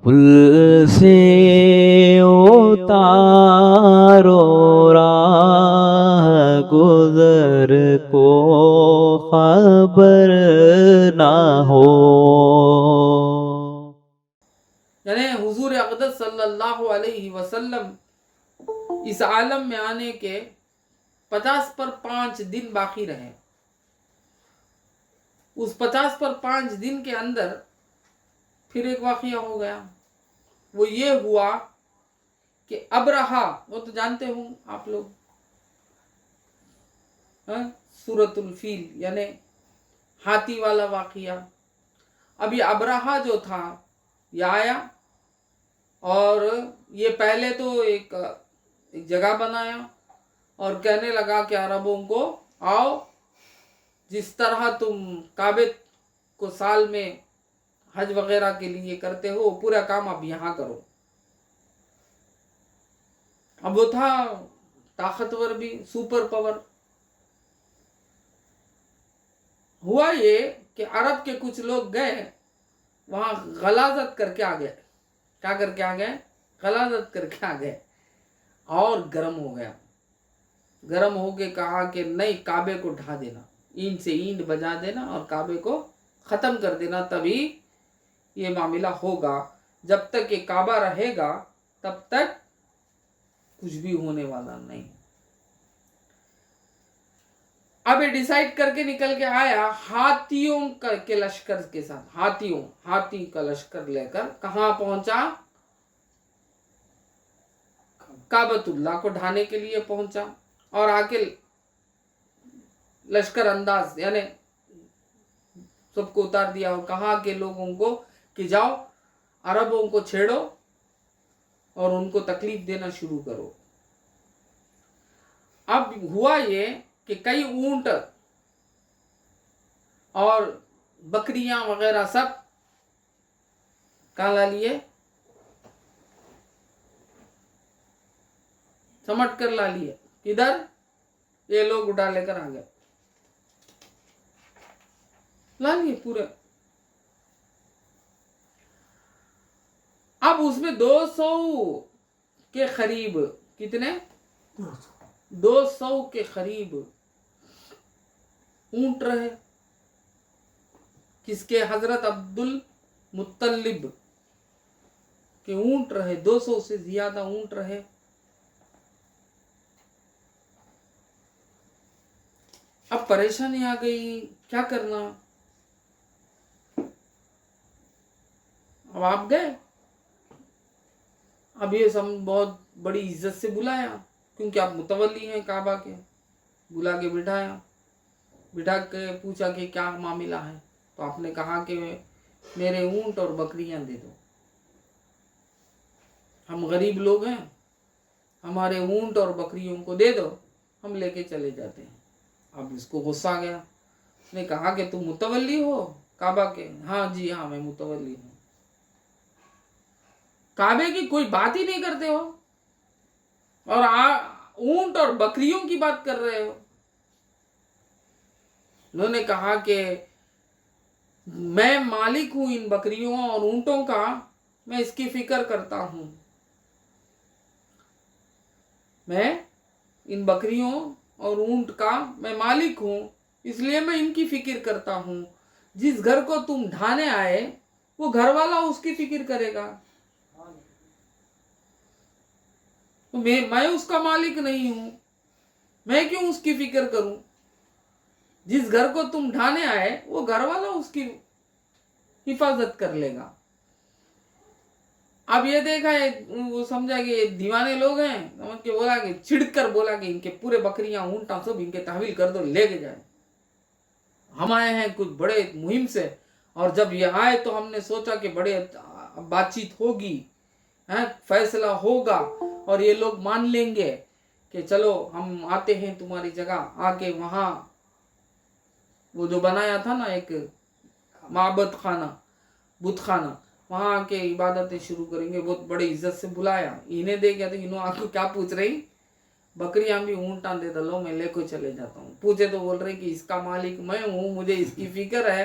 پل سے اتارو راہ گزر کو خبر نہ ہو. یعنی حضور اقدس صلی اللہ علیہ وسلم اس عالم میں آنے کے 50 پر 5 دن باقی رہے. اس 50 پر 5 دن کے اندر پھر ایک واقعہ ہو گیا. وہ یہ ہوا کہ ابرہا، وہ تو جانتے ہوں آپ لوگ، سورۃ الفیل یعنی ہاتھی والا واقعہ. ابھی ابرہا جو تھا یہ آیا اور یہ پہلے تو ایک جگہ بنایا اور کہنے لگا کہ عربوں کو آؤ، جس طرح تم کعبے کو سال میں حج وغیرہ کے لیے کرتے ہو پورا کام اب یہاں کرو. اب وہ تھا طاقتور بھی، سپر پاور. ہوا یہ کہ عرب کے کچھ لوگ گئے وہاں، غلاظت کر کے آ گئے. کیا کر کے آ گئے؟ غلاظت کر کے آ گئے اور گرم ہو گیا. گرم ہو کے کہا کہ نہیں، کعبے کو ڈھا دینا، اینٹ سے اینٹ بجا دینا اور کعبے کو ختم کر دینا، تبھی یہ معاملہ ہوگا. جب تک یہ کعبہ رہے گا تب تک کچھ بھی ہونے والا نہیں. اب یہ ڈیسائیڈ کر کے نکل کے آیا ہاتھیوں کے لشکر کے ساتھ. ہاتھی کا لشکر لے کر کہاں پہنچا؟ کعبۃ اللہ کو ڈھانے کے لیے پہنچا. اور آ کے لشکر انداز یعنی سب کو اتار دیا اور کہا کہ لوگوں کو کہ جاؤ عربوں کو چھیڑو اور ان کو تکلیف دینا شروع کرو. اب ہوا یہ کہ کئی اونٹ اور بکریاں وغیرہ سب کہاں لا لیے؟ سمٹ کر لا لیے. کدھر؟ یہ لوگ اٹھا لے کر آ گئے، لا لیے پورے. اب اس میں 200 کے قریب، کتنے؟ 200 کے قریب اونٹ رہے. کس کے؟ حضرت عبد المطلب کے اونٹ رہے. 200 سے زیادہ اونٹ رہے. اب پریشانی آ گئی، کیا کرنا؟ اب آپ گئے، اب یہ سب بہت بڑی عزت سے بلایا کیونکہ آپ متولی ہیں کعبہ کے. بلا کے بٹھایا، بٹھا کے پوچھا کہ کیا معاملہ ہے. تو آپ نے کہا کہ میرے اونٹ اور بکریاں دے دو، ہم غریب لوگ ہیں، ہمارے اونٹ اور بکریوں کو دے دو، ہم لے کے چلے جاتے ہیں. اب اس کو غصہ آ گیا. اس نے کہا کہ تم متولی ہو کعبہ کے؟ ہاں جی ہاں، میں متولی ہوں. کعبے کی کوئی بات ہی نہیں کرتے ہو اور اونٹ اور بکریوں کی بات کر رہے ہو. انہوں نے کہا کہ میں مالک ہوں ان بکریوں اور اونٹوں کا، میں اس کی فکر کرتا ہوں. میں ان بکریوں اور اونٹ کا میں مالک ہوں، اس لیے میں ان کی فکر کرتا ہوں. جس گھر کو تم ڈھانے آئے وہ گھر والا اس کی فکر کرے گا. میں اس کا مالک نہیں ہوں، میں کیوں اس کی فکر کروں؟ جس گھر کو تم ڈھانے آئے وہ گھر والا اس کی حفاظت کر لے گا. اب یہ دیکھا ہے، وہ سمجھا کہ یہ دیوانے لوگ ہیں، سمجھ کے بولا کہ چھڑ کر بولا کہ ان کے پورے بکریاں اونٹاں سب ان کے تحویل کر دو، لے کے جائے. ہم آئے ہیں کچھ بڑے مہم سے، اور جب یہ آئے تو ہم نے سوچا کہ بڑے بات چیت ہوگی، فیصلہ ہوگا اور یہ لوگ مان لیں گے کہ چلو ہم آتے ہیں تمہاری جگہ. آ کے وہاں وہ جو بنایا تھا نا ایک معبد خانہ، بت خانہ، وہاں آ کے عبادتیں شروع کریں گے. بہت بڑی عزت سے بلایا. انہیں دے گیا تو انہوں آپ کو کیا پوچھ رہی؟ بکریاں بھی اونٹاں دے دو، میں لے کو چلے جاتا ہوں. پوچھے تو بول رہے کہ اس کا مالک میں ہوں، مجھے اس کی فکر ہے،